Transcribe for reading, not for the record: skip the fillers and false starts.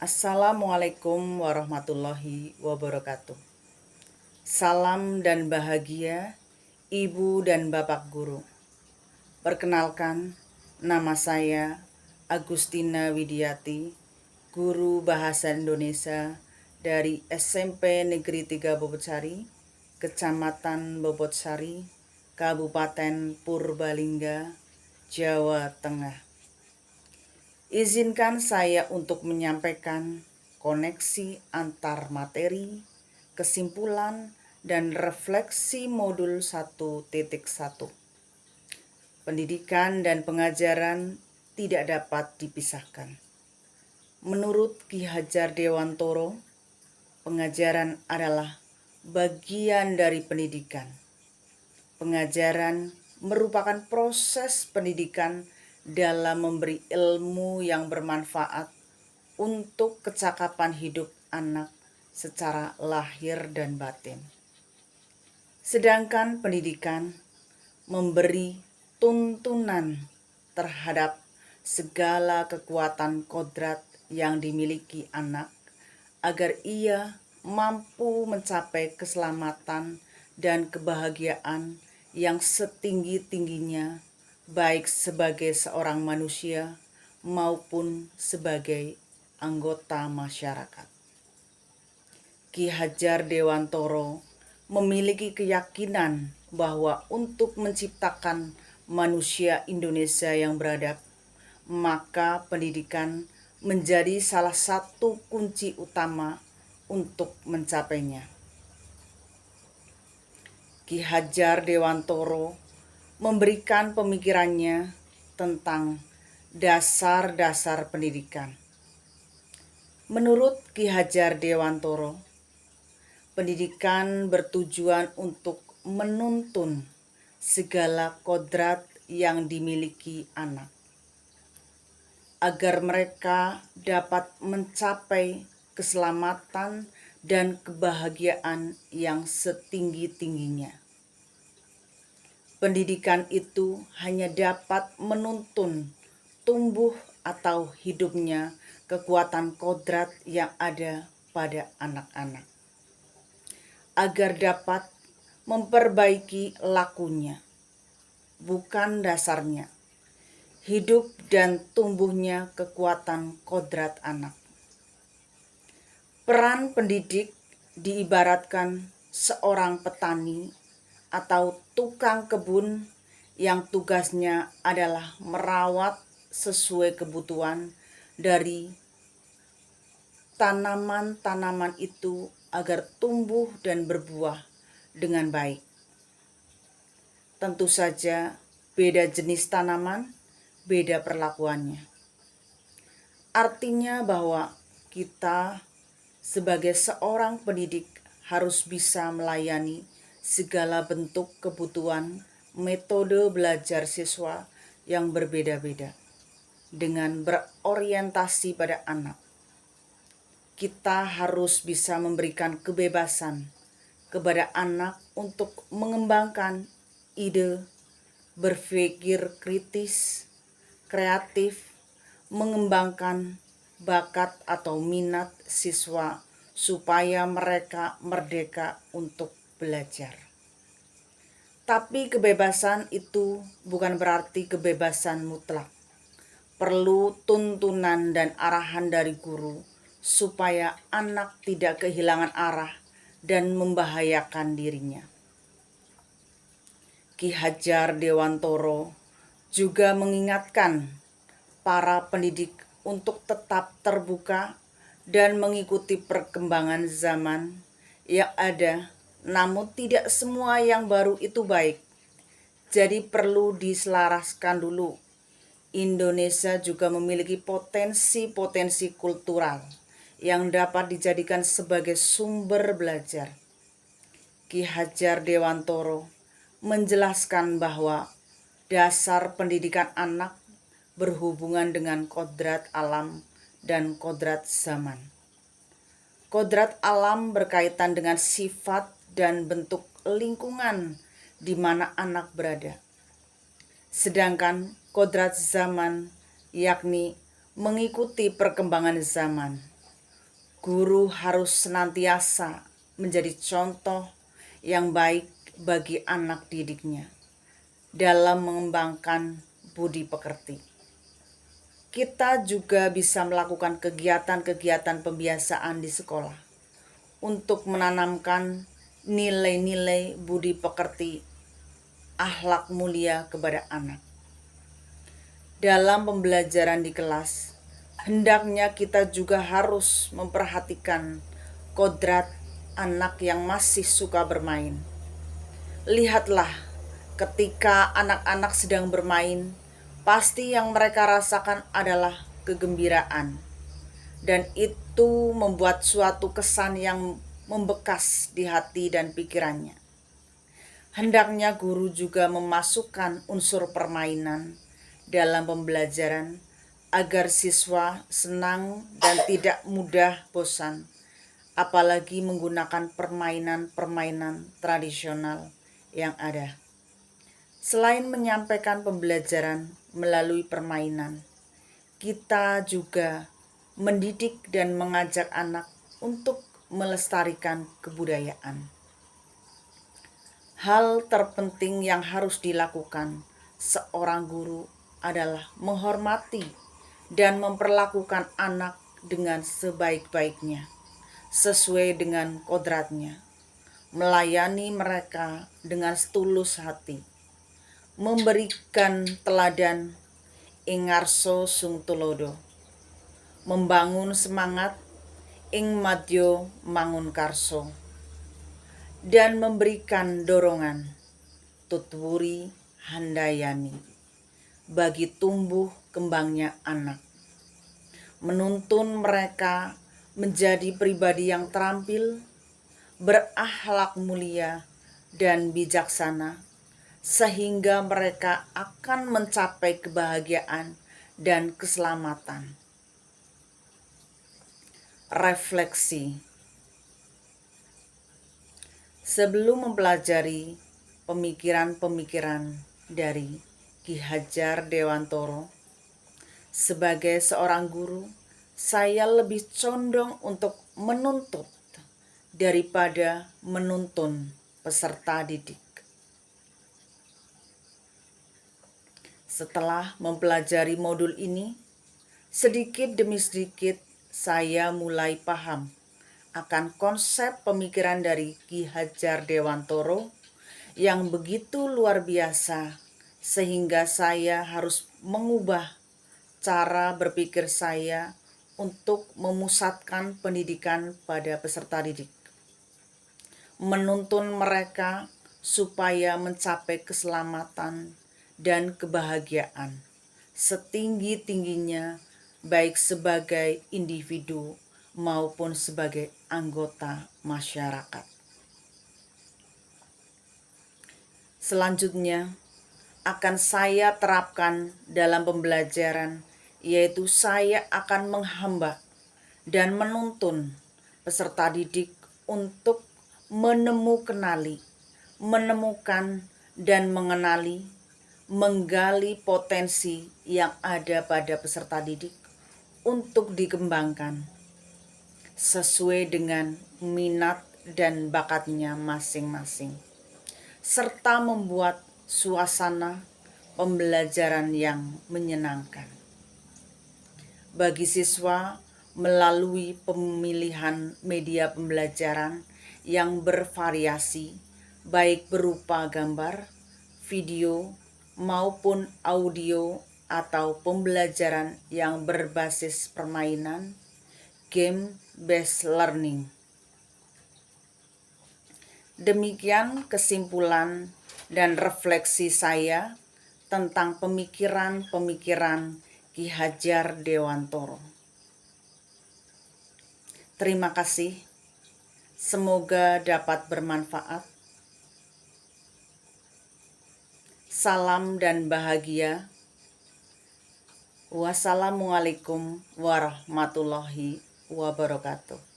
Assalamualaikum warahmatullahi wabarakatuh. Salam dan bahagia Ibu dan Bapak Guru. Perkenalkan, nama saya Agustina Widiati, Guru Bahasa Indonesia dari SMP Negeri 3 Bobotsari, Kecamatan Bobotsari, Kabupaten Purbalingga, Jawa Tengah. Izinkan saya untuk menyampaikan koneksi antar materi, kesimpulan, dan refleksi modul 1.1. Pendidikan dan pengajaran tidak dapat dipisahkan. Menurut Ki Hajar Dewantoro, pengajaran adalah bagian dari pendidikan. Pengajaran merupakan proses pendidikan dalam memberi ilmu yang bermanfaat untuk kecakapan hidup anak secara lahir dan batin. Sedangkan pendidikan memberi tuntunan terhadap segala kekuatan kodrat yang dimiliki anak agar ia mampu mencapai keselamatan dan kebahagiaan yang setinggi-tingginya, baik sebagai seorang manusia maupun sebagai anggota masyarakat. Ki Hajar Dewantoro memiliki keyakinan bahwa untuk menciptakan manusia Indonesia yang beradab, maka pendidikan menjadi salah satu kunci utama untuk mencapainya. Ki Hajar Dewantoro memberikan pemikirannya tentang dasar-dasar pendidikan. Menurut Ki Hajar Dewantoro, pendidikan bertujuan untuk menuntun segala kodrat yang dimiliki anak, agar mereka dapat mencapai keselamatan dan kebahagiaan yang setinggi-tingginya. Pendidikan itu hanya dapat menuntun tumbuh atau hidupnya kekuatan kodrat yang ada pada anak-anak, agar dapat memperbaiki lakunya, bukan dasarnya, hidup dan tumbuhnya kekuatan kodrat anak. Peran pendidik diibaratkan seorang petani atau tukang kebun yang tugasnya adalah merawat sesuai kebutuhan dari tanaman-tanaman itu agar tumbuh dan berbuah dengan baik. Tentu saja beda jenis tanaman, beda perlakuannya. Artinya bahwa kita sebagai seorang pendidik harus bisa melayani segala bentuk kebutuhan metode belajar siswa yang berbeda-beda dengan berorientasi pada anak. Kita harus bisa memberikan kebebasan kepada anak untuk mengembangkan ide, berpikir kritis, kreatif, mengembangkan bakat atau minat siswa supaya mereka merdeka untuk belajar. Tapi kebebasan itu bukan berarti kebebasan mutlak. Perlu tuntunan dan arahan dari guru supaya anak tidak kehilangan arah dan membahayakan dirinya. Ki Hajar Dewantoro juga mengingatkan para pendidik untuk tetap terbuka dan mengikuti perkembangan zaman yang ada, namun tidak semua yang baru itu baik. Jadi perlu diselaraskan dulu. Indonesia juga memiliki potensi-potensi kultural yang dapat dijadikan sebagai sumber belajar. Ki Hajar Dewantoro menjelaskan bahwa dasar pendidikan anak berhubungan dengan kodrat alam dan kodrat zaman. Kodrat alam berkaitan dengan sifat dan bentuk lingkungan di mana anak berada. Sedangkan kodrat zaman yakni mengikuti perkembangan zaman, Guru harus senantiasa menjadi contoh yang baik bagi anak didiknya dalam mengembangkan budi pekerti. Kita juga bisa melakukan kegiatan-kegiatan pembiasaan di sekolah untuk menanamkan nilai-nilai budi pekerti, akhlak mulia kepada anak. Dalam pembelajaran di kelas, hendaknya kita juga harus memperhatikan kodrat anak yang masih suka bermain. Lihatlah, ketika anak-anak sedang bermain, pasti yang mereka rasakan adalah kegembiraan. Dan itu membuat suatu kesan yang membekas di hati dan pikirannya. Hendaknya guru juga memasukkan unsur permainan dalam pembelajaran agar siswa senang dan tidak mudah bosan, apalagi menggunakan permainan-permainan tradisional yang ada. Selain menyampaikan pembelajaran melalui permainan, kita juga mendidik dan mengajak anak untuk melestarikan kebudayaan. Hal terpenting yang harus dilakukan seorang guru adalah menghormati dan memperlakukan anak dengan sebaik-baiknya, sesuai dengan kodratnya, melayani mereka dengan setulus hati, memberikan teladan ing ngarso sung tulodo, membangun semangat ing madyo mangun karso, dan memberikan dorongan tutwuri handayani bagi tumbuh kembangnya anak, menuntun mereka menjadi pribadi yang terampil, berakhlak mulia dan bijaksana, sehingga mereka akan mencapai kebahagiaan dan keselamatan. Refleksi. Sebelum mempelajari pemikiran-pemikiran dari Ki Hadjar Dewantoro, sebagai seorang guru, saya lebih condong untuk menuntut daripada menuntun peserta didik. Setelah mempelajari modul ini, sedikit demi sedikit saya mulai paham akan konsep pemikiran dari Ki Hadjar Dewantoro yang begitu luar biasa, sehingga saya harus mengubah cara berpikir saya untuk memusatkan pendidikan pada peserta didik, menuntun mereka supaya mencapai keselamatan dan kebahagiaan setinggi-tingginya, baik sebagai individu maupun sebagai anggota masyarakat. Selanjutnya akan saya terapkan dalam pembelajaran, yaitu saya akan menghamba dan menuntun peserta didik untuk menemukan dan mengenali, menggali potensi yang ada pada peserta didik untuk dikembangkan sesuai dengan minat dan bakatnya masing-masing, serta membuat suasana pembelajaran yang menyenangkan bagi siswa melalui pemilihan media pembelajaran yang bervariasi, baik berupa gambar, video, maupun audio atau pembelajaran yang berbasis permainan, game-based learning. Demikian kesimpulan dan refleksi saya tentang pemikiran-pemikiran Ki Hadjar Dewantoro. Terima kasih. Semoga dapat bermanfaat. Salam dan bahagia. Wassalamualaikum warahmatullahi wabarakatuh.